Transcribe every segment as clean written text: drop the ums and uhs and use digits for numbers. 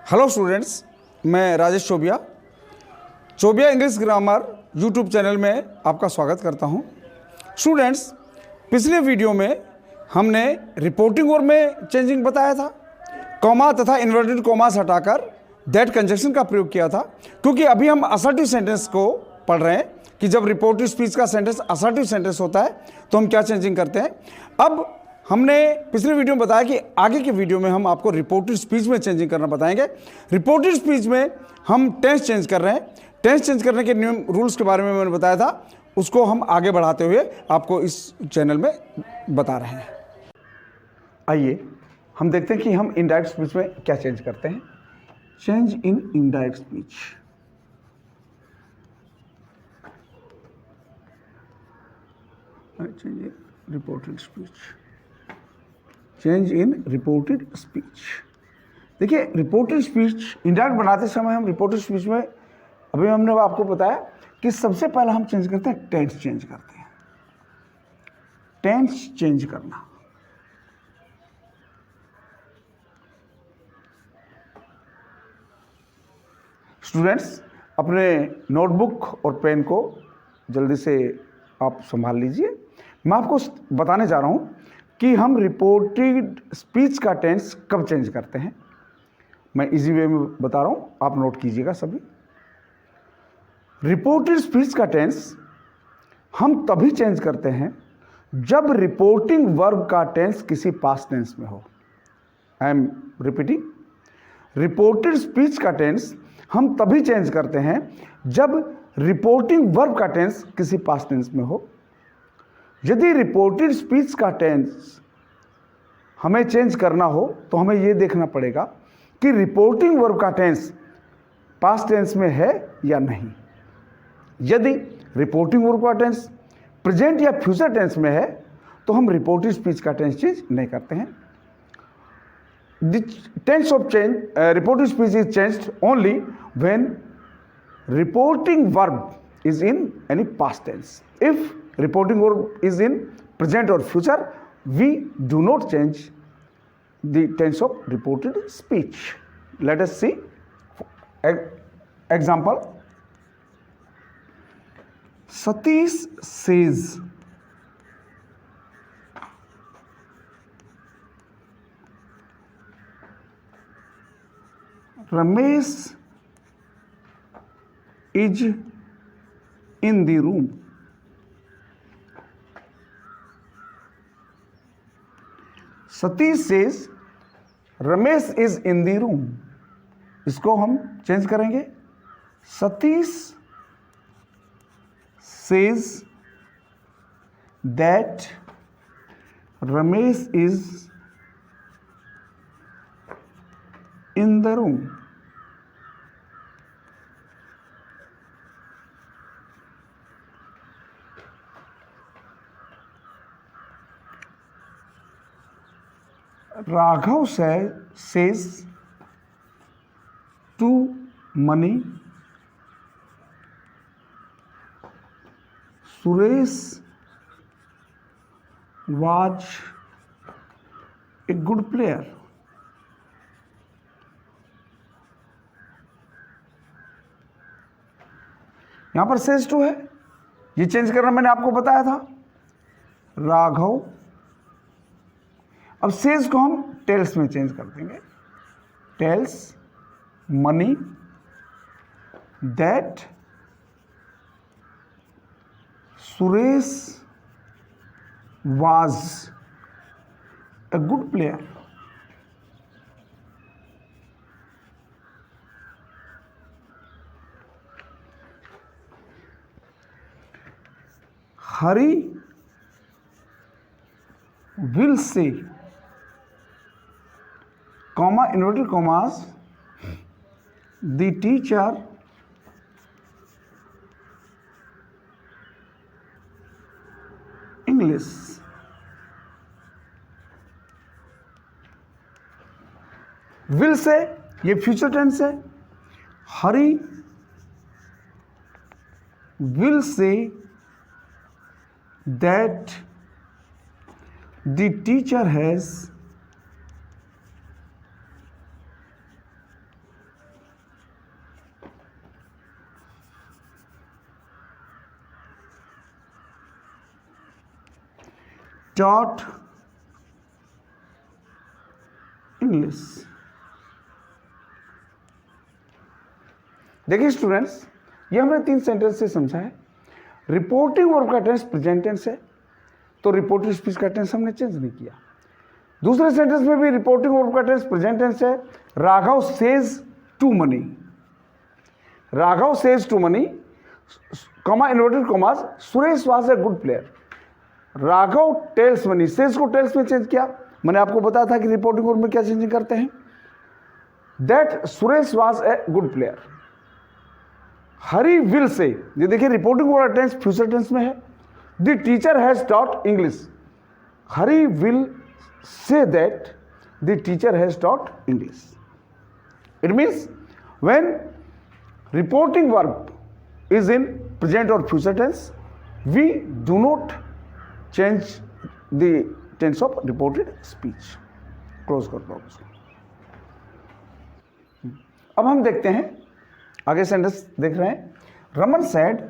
Hello students, मैं Rajesh Chobiya English grammar YouTube channel में आपका स्वागत करता हूं। स्टूडेंट्स, पिछले वीडियो में हमने रिपोर्टिंग वर्ब में चेंजिंग बताया था। कॉमा तथा इन्वर्टेड कॉमास हटाकर दैट कंजक्शन का प्रयोग किया था, क्योंकि अभी हम असर्टिव सेंटेंस को पढ़ रहे हैं कि जब रिपोर्टिव स्पीच का सेंटेंस असर्टिव सेंटेंस होता है तो हम क्या चेंजिंग करते हैं। अब हमने पिछले वीडियो में बताया कि आगे के वीडियो में हम आपको रिपोर्टेड स्पीच में चेंजिंग करना बताएंगे। रिपोर्टेड स्पीच में हम टेंस चेंज कर रहे हैं। टेंस चेंज करने के नियम रूल्स के बारे में मैंने बताया था, उसको हम आगे बढ़ाते हुए आपको इस चैनल में बता रहे हैं। आइए हम देखते हैं कि हम इनडायरेक्ट स्पीच में क्या चेंज करते हैं। Change in indirect speech. Reported speech. Change in reported speech. देखिए, रिपोर्टेड स्पीच इंडायरेक्ट बनाते समय हम रिपोर्टेड स्पीच में अभी हमने आपको बताया कि सबसे पहले हम चेंज करते हैं, टेंस चेंज करते हैं। टेंस चेंज करना। स्टूडेंट्स, अपने नोटबुक और पेन को जल्दी से आप संभाल लीजिए। मैं आपको बताने जा रहा हूं कि हम रिपोर्टेड स्पीच का टेंस कब चेंज करते हैं। मैं इजी वे में बता रहा हूं, आप नोट कीजिएगा सभी। रिपोर्टेड स्पीच का टेंस हम तभी चेंज करते हैं जब रिपोर्टिंग वर्ब का टेंस किसी पास्ट टेंस में हो। I am repeating, reported speech का टेंस हम तभी चेंज करते हैं जब रिपोर्टिंग वर्ब का टेंस किसी पास्ट टेंस में हो। यदि रिपोर्टेड स्पीच का टेंस हमें चेंज करना हो तो हमें यह देखना पड़ेगा कि रिपोर्टिंग वर्ब का टेंस पास्ट टेंस में है या नहीं। यदि रिपोर्टिंग वर्ब का टेंस प्रेजेंट या फ्यूचर टेंस में है तो हम रिपोर्टेड स्पीच का टेंस चेंज नहीं करते हैं। The tense of change, reported speech is changed only when reporting verb is in any past tense. If reporting verb is in present or future, we do not change the tense of reported speech. Let us see example. Satish says, Ramesh is in the room. Satish says, Ramesh is in the room. इसको हम change करेंगे। Satish says that Ramesh is in the room. Raghav says to Mani, Suresh was a good player. यहां per phase to है, ये change करना मैंने आपको बताया था। राघव, अब सेज को हम टेल्स में चेंज कर देंगे। Tells Mani that Suresh was a good player. Hari will say, comma, inverted commas, the teacher English. Will say ये फ्यूचर टेंस है। Hari will say that the teacher has taught English. देखिए students, ये हमने 3 sentence से समझा है। रिपोर्टिंग वर्ब का tense present tense है, तो रिपोर्टिंग स्पीच का टेंस हमने चेंज नहीं किया। दूसरे सेंटेंस में भी रिपोर्टिंग वर्ब का टेंस प्रेजेंट टेंस है। Raghav says to Mani, Raghav says to Mani, comma inverted commas, Suresh was a good player. Raghav tales money, says को टेल्स में चेंज किया। मैंने आपको बताया था कि रिपोर्टिंग वर्ब में क्या चेंजिंग करते हैं। That Suresh was a good player. Hari will say, ये देखिए रिपोर्टिंग वर्ब का टेंस फ्यूचर टेंस में है। The teacher has taught English. Hari will say that the teacher has taught English. It means when reporting verb is in present or future tense, we do not change the tense of reported speech. Close कर दो उसको। अब हम देखते हैं आगे sentence देख रहे हैं। Raman said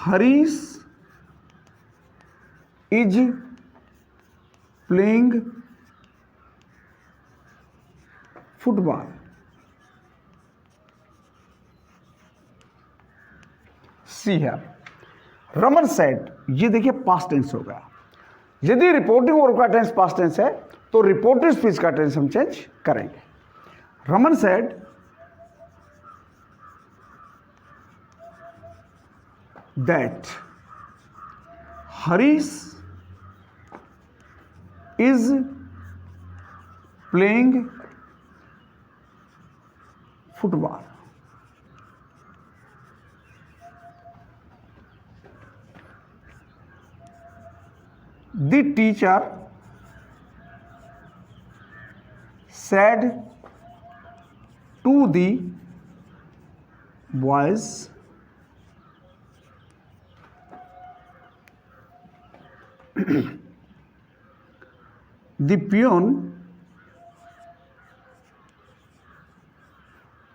Harish is playing football। सी है रमन सेड, ये देखिए पास्ट टेंस हो गया। यदि रिपोर्टिंग वर्ब का टेंस पास्ट टेंस है तो रिपोर्टिंग स्पीच का टेंस हम चेंज करेंगे। Raman said that Harish is playing football। The teacher said to the boys the peon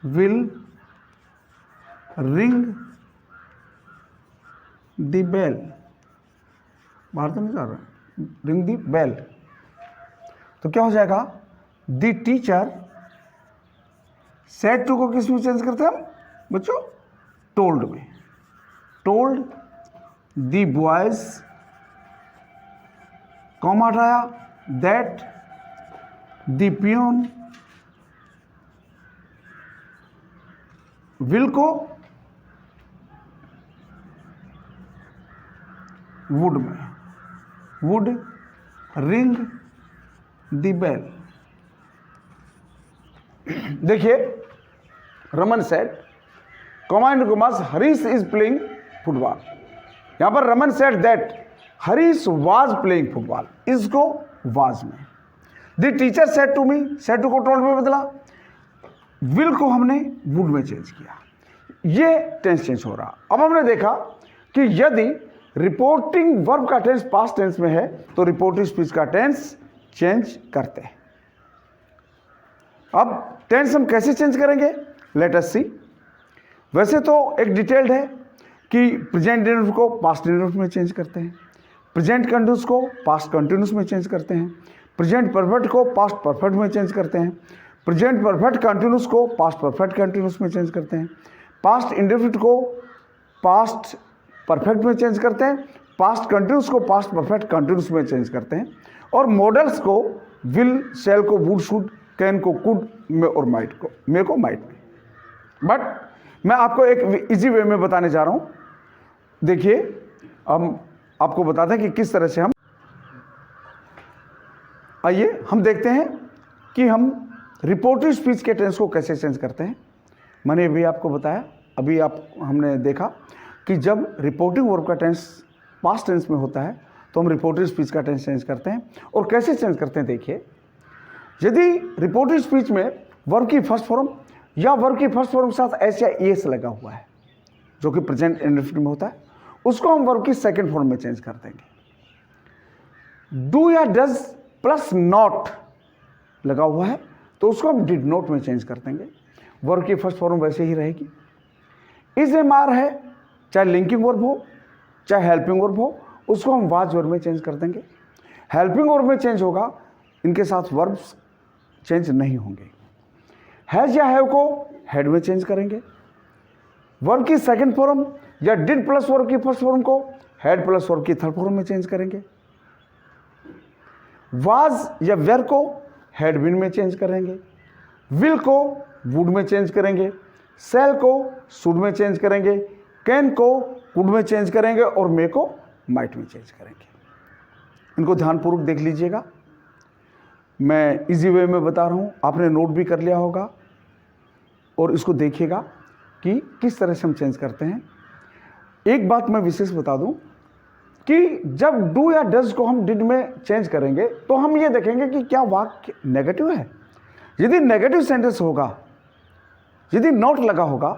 will ring the bell। बाहर तो नहीं जा रहा, रिंग दी बेल। तो क्या हो जाएगा, द टीचर सेड टू को किस में चेंज करते हैं हम बच्चों, टोल्ड में। टोल्ड द बॉयज, कॉमा हटाया, दैट द पियोन, विल को वुड में, वुड रिंग द बेल। देखिए Raman said comma in commas Harish is playing football. यहां पर Raman said that Harish was playing football, इसको वाज में। The teacher said to me, said to को told में बदला, विल को हमने वुड में चेंज किया। ये टेंस चेंज हो रहा। अब हमने देखा कि यदि रिपोर्टिंग वर्ब का टेंस पास्ट टेंस में है तो रिपोर्टिंग स्पीच का टेंस चेंज करते हैं। अब टेंस हम कैसे चेंज करेंगे, लेट अस सी। वैसे तो एक डिटेल्ड है कि प्रेजेंट इंडेफिनिट को पास्ट इंडेफिनिट में चेंज करते हैं, प्रेजेंट कंटिन्यूस को पास्ट कंटिन्यूस में चेंज करते हैं, प्रेजेंट परफेक्ट को पास्ट परफेक्ट में चेंज करते हैं, प्रेजेंट परफेक्ट कंटिन्यूस को पास्ट परफेक्ट कंटिन्यूस में चेंज करते हैं, पास्ट इंडेफिनिट को पास्ट परफेक्ट में चेंज करते हैं, पास्ट कंटिन्यूस को पास्ट परफेक्ट कंटिन्यूस में चेंज करते हैं, और मॉडल्स को विल, शैल को वुड, शुड, कैन को कुड में, और माइट को मे को माइट में। बट मैं आपको एक इजी वे में बताने जा रहा हूं। देखिए हम आपको बताते हैं कि किस तरह से हम, आइए हम देखते हैं कि हम रिपोर्टिंग स्पीच के टेंस को कैसे चेंज करते हैं। मैंने अभी आपको बताया, अभी हमने देखा कि जब रिपोर्टिंग वर्ब का टेंस पास्ट टेंस में होता है तो हम रिपोर्टिंग स्पीच का टेंस चेंज करते हैं। और कैसे चेंज करते हैं देखिए, यदि रिपोर्टिंग स्पीच में वर्ब की फर्स्ट फॉर्म या वर्ब की फर्स्ट फॉर्म के साथ एस या एस लगा हुआ है जो कि प्रेजेंट इंडेफिनिट में होता है, उसको हम वर्ब की सेकंड फॉर्म में चेंज कर देंगे। डू या डज प्लस नॉट लगा हुआ है तो उसको हम डिड नॉट में चेंज कर देंगे, वर्ब की फर्स्ट फॉर्म वैसे ही रहेगी। इज एम आर है, चाहे लिंकिंग वर्ब हो चाहे हेल्पिंग वर्ब हो, उसको हम वाज वर्ब में चेंज कर देंगे। हेल्पिंग वर्ब में चेंज होगा, इनके साथ वर्ब्स चेंज नहीं होंगे। हैज या हैव को हैड में चेंज करेंगे। वर्ब की सेकंड फॉर्म या डिड प्लस वर्ब की फर्स्ट फॉर्म को हैड प्लस वर्ब की थर्ड फॉर्म में चेंज करेंगे। वाज या वेर को हैड बीन में चेंज करेंगे। विल को वुड में चेंज करेंगे। सेल को शुड में चेंज करेंगे। कैन को कुड में चेंज करेंगे और मे को माइट में चेंज करेंगे। इनको ध्यानपूर्वक देख लीजिएगा, मैं इजी वे में बता रहा हूँ, आपने नोट भी कर लिया होगा और इसको देखिएगा कि किस तरह से हम चेंज करते हैं। एक बात मैं विशेष बता दूं कि जब डू या डज को हम डिड में चेंज करेंगे तो हम ये देखेंगे कि क्या वाक्य नेगेटिव है। यदि नेगेटिव सेंटेंस होगा, यदि नॉट लगा होगा,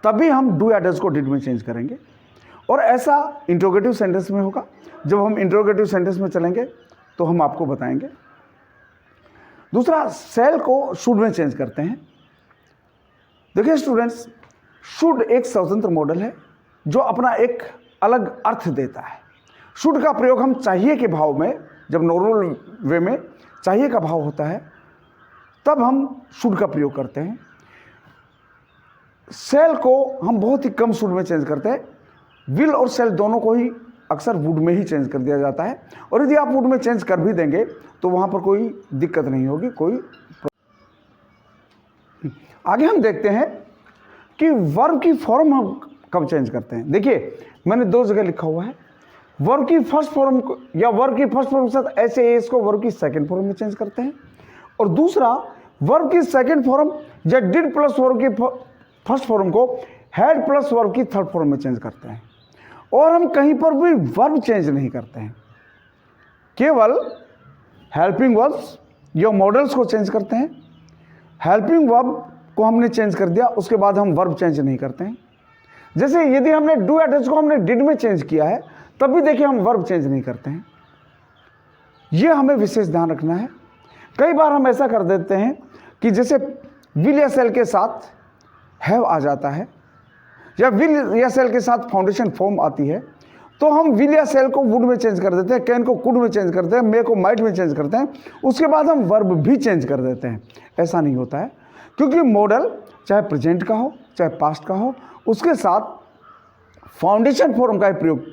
तभी हम डू या डज को डिड में चेंज करेंगे। और ऐसा इंट्रोगेटिव सेंटेंस में होगा। जब हम इंट्रोगेटिव सेंटेंस में चलेंगे तो हम आपको बताएंगे। दूसरा, सेल को शुड में चेंज करते हैं। देखिए स्टूडेंट्स, शुड एक स्वतंत्र मॉडल है जो अपना एक अलग अर्थ देता है। शुड का प्रयोग हम चाहिए के भाव में, जब नॉर्मल वे में चाहिए का भाव होता है तब हम शुड का प्रयोग करते हैं। सेल को हम बहुत ही कम शुड में चेंज करते हैं। विल और सेल दोनों को ही अक्सर वुड में ही चेंज कर दिया जाता है। और यदि आप वुड में चेंज कर भी देंगे तो वहाँ पर कोई दिक्कत नहीं होगी, कोई। आगे हम देखते हैं कि वर्ब की फॉर्म हम कब चेंज करते हैं। देखिए मैंने दो जगह लिखा हुआ है। वर्ब की फर्स्ट फॉर्म या वर्ब की फर्स्ट फॉर्म के साथ ऐसे इसको वर्ब की सेकंड फॉर्म में चेंज करते हैं। और दूसरा, वर्ब की सेकंड फॉर्म या डिड प्लस वर्ब की फर्स्ट फॉर्म को हैड प्लस वर्ब की थर्ड फॉर्म में चेंज करते हैं। और हम कहीं पर भी वर्ब चेंज नहीं करते हैं, केवल हेल्पिंग वर्ब्स या मॉडल्स को चेंज करते हैं। हेल्पिंग वर्ब को हमने चेंज कर दिया, उसके बाद हम वर्ब चेंज नहीं करते हैं। जैसे यदि हमने डू या डज को हमने डिड में चेंज किया है, तब भी देखिए हम वर्ब चेंज नहीं करते हैं। यह हमें विशेष ध्यान रखना है। कई बार हम ऐसा कर देते हैं कि जैसे विल या सेल के साथ हैव आ जाता है या विल या सेल के साथ फाउंडेशन फॉर्म आती है, तो हम विल या सेल को वुड में चेंज कर देते हैं, कैन को कुड में चेंज करते हैं, मे को माइट में चेंज करते हैं, उसके बाद हम वर्ब भी चेंज कर देते हैं। ऐसा नहीं होता है, क्योंकि मॉडल चाहे प्रेजेंट का हो चाहे पास्ट का हो, उसके साथ फाउंडेशन फॉर्म का ही प्रयोग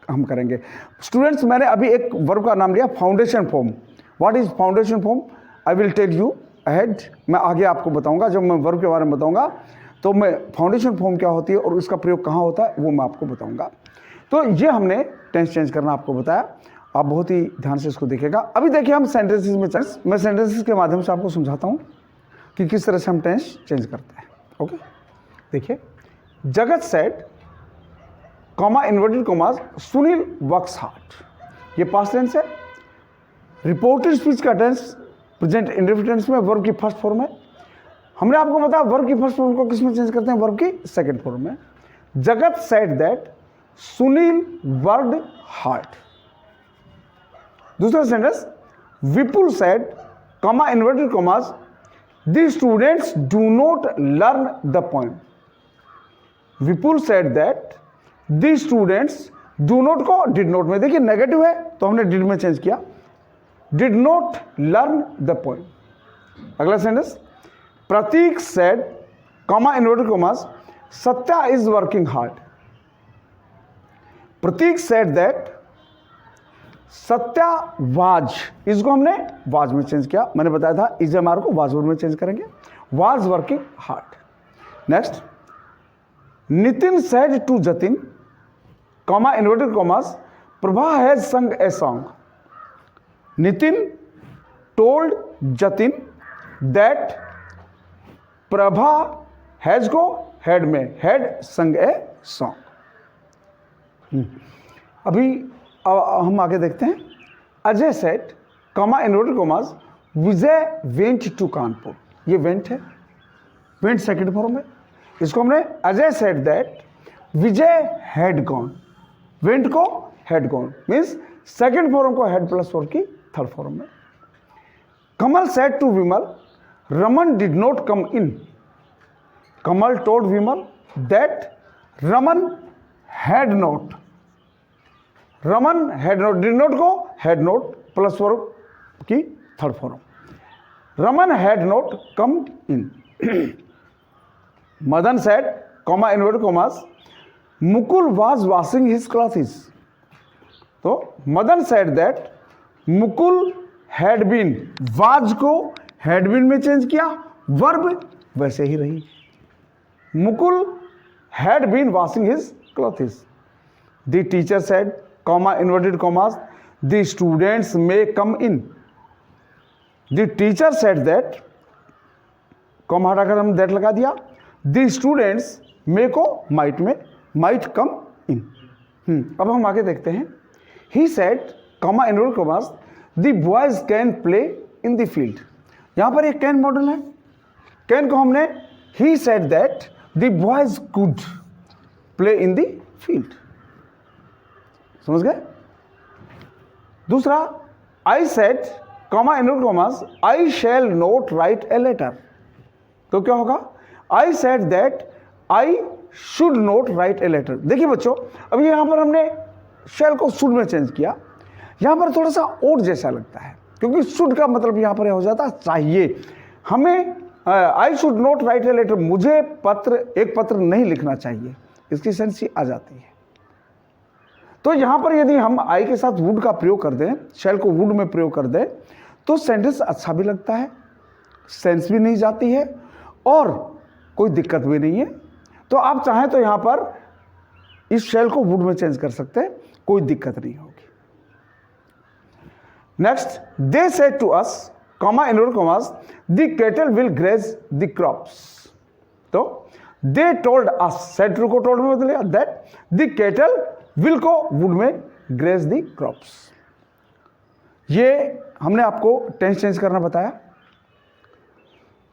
हम करेंगे। स्टूडेंट्स, मैंने अभी एक वर्ब का नाम लिया foundation form. What is foundation form? I will tell you ahead. मैं आगे आपको बताऊंगा, जब मैं वर्ब के बारे में बताऊंगा तो मैं फाउंडेशन फॉर्म क्या होती है और उसका प्रयोग कहाँ होता है वो मैं आपको बताऊंगा। तो ये हमने टेंस चेंज करना आपको बताया, आप बहुत ही ध्यान से इसको देखिएगा। अभी देखिए हम सेंटेंसेस में मैं सेंटेंसेस के माध्यम से आपको समझाता हूँ कि किस तरह से हम टेंस चेंज करते हैं। ओके, देखिए, जगत said comma inverted commas Sunil works hard. ये पास्ट टेंस है। रिपोर्टेड स्पीच का टेंस प्रेजेंट इंडेफिनिट टेंस में वर्ब की फर्स्ट फॉर्म है। हमने आपको बताया वर्ब की फर्स्ट फॉर्म को किस में चेंज करते हैं? वर्ब की सेकंड फॉर्म में। Jagat said that Sunil worked hard. दूसरा sentence, Vipul said comma inverted commas the students do not learn the poem. Vipul said that the students do not को डिड नॉट में, देखिए नेगेटिव है तो हमने डिड में चेंज किया, did not learn the poem. अगला sentence, Prateek said comma inverted commas Satya is working hard. Prateek said that Satya was, इसको हमने वाज में चेंज किया। मैंने बताया था इज एम आर को वाज में चेंज करेंगे, was working hard. Next, Nitin said to Jatin comma inverted commas Prabha has sung a song. Nitin told Jatin that Prabha has को हेड में हैड संग ए सॉन्ग। अभी हम आगे देखते हैं। Ajay said comma inverted commas Vijay went to Kanpur. ये वेंट है, वेंट सेकंड फॉर्म है। इसको हमने Ajay said that Vijay had gone. Went को had gone means second form को हैड प्लस फॉर्म की थर्ड फॉर्म में। Kamal said to Vimal Raman did not come in. Kamal told Vimal that Raman had not Raman had not, did not को had not plus verb की third form. Raman had not come in. Madan said, comma inverted commas, Mukul was washing his clothes. तो Madan said that Mukul had been, was को had been में change किया, verb वैसे ही रही। Mukul had been washing his clothes. The teacher said, comma inverted commas, the students may come in. The teacher said that, comma हटाकर हम that लगा दिया, द स्टूडेंट्स मे को माइट में, माइट कम इन। अब हम आगे देखते हैं। He said, comma inverted commas, the boys can play in the field. यहां पर एक कैन मॉडल है। कैन को हमने he said that the boys could play in the field. समझ गए? दूसरा, I said, comma inverted commas, I shall not write a letter. तो क्या होगा? I said that I should not write a letter. देखिए बच्चों, अब यहां पर हमने शैल को शुड में चेंज किया। यहां पर थोड़ा सा और जैसा लगता है, क्योंकि शुड का मतलब यहां पर हो जाता चाहिए। हमें I should not write a letter, मुझे एक पत्र नहीं लिखना चाहिए, इसकी सेंस आ जाती है। तो यहां पर यदि हम आई के साथ वुड का प्रयोग कर दें, शैल को वुड में प्रयोग कर दें, तो सेंटेंस अच्छा भी लगता है, सेंस भी नहीं जाती है और कोई दिक्कत भी नहीं है। तो आप चाहें तो यहां पर इस शैल को वुड में चेंज कर सकते हैं, कोई दिक्कत नहीं होगी। Next, they said to us, comma inverted commas, the cattle will graze the crops. तो they told us, said to को टोल्ड में बदल दैट द कैटल विल को वुड में ग्रेज द क्रॉप्स। ये हमने आपको टेंस चेंज करना बताया।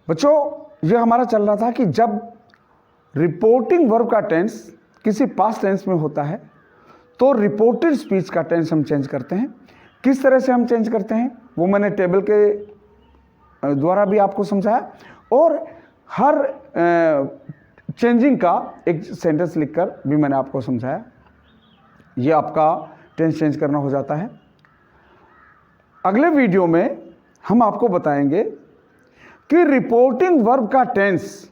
बच्चों, ये हमारा चल रहा था कि जब रिपोर्टिंग वर्ब का टेंस किसी पास्ट टेंस में होता है तो रिपोर्टेड स्पीच का टेंस हम चेंज करते हैं। किस तरह से हम चेंज करते हैं वो मैंने टेबल के द्वारा भी आपको समझाया, और हर चेंजिंग का एक सेंटेंस लिखकर भी मैंने आपको समझाया। ये आपका टेंस चेंज करना हो जाता है। अगले वीडियो में हम आपको बताएंगे कि रिपोर्टिंग वर्ब का टेंस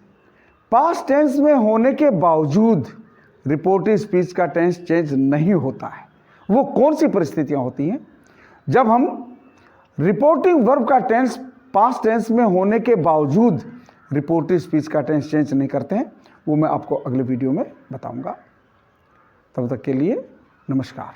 पास्ट टेंस में होने के बावजूद रिपोर्टिंग स्पीच का टेंस चेंज नहीं होता है। वो कौन सी परिस्थितियां होती हैं जब हम रिपोर्टिंग वर्ब का टेंस पास्ट टेंस में होने के बावजूद रिपोर्टिंग स्पीच का टेंस चेंज नहीं करते हैं, वो मैं आपको अगले वीडियो में बताऊंगा। तब तक के लिए नमस्कार।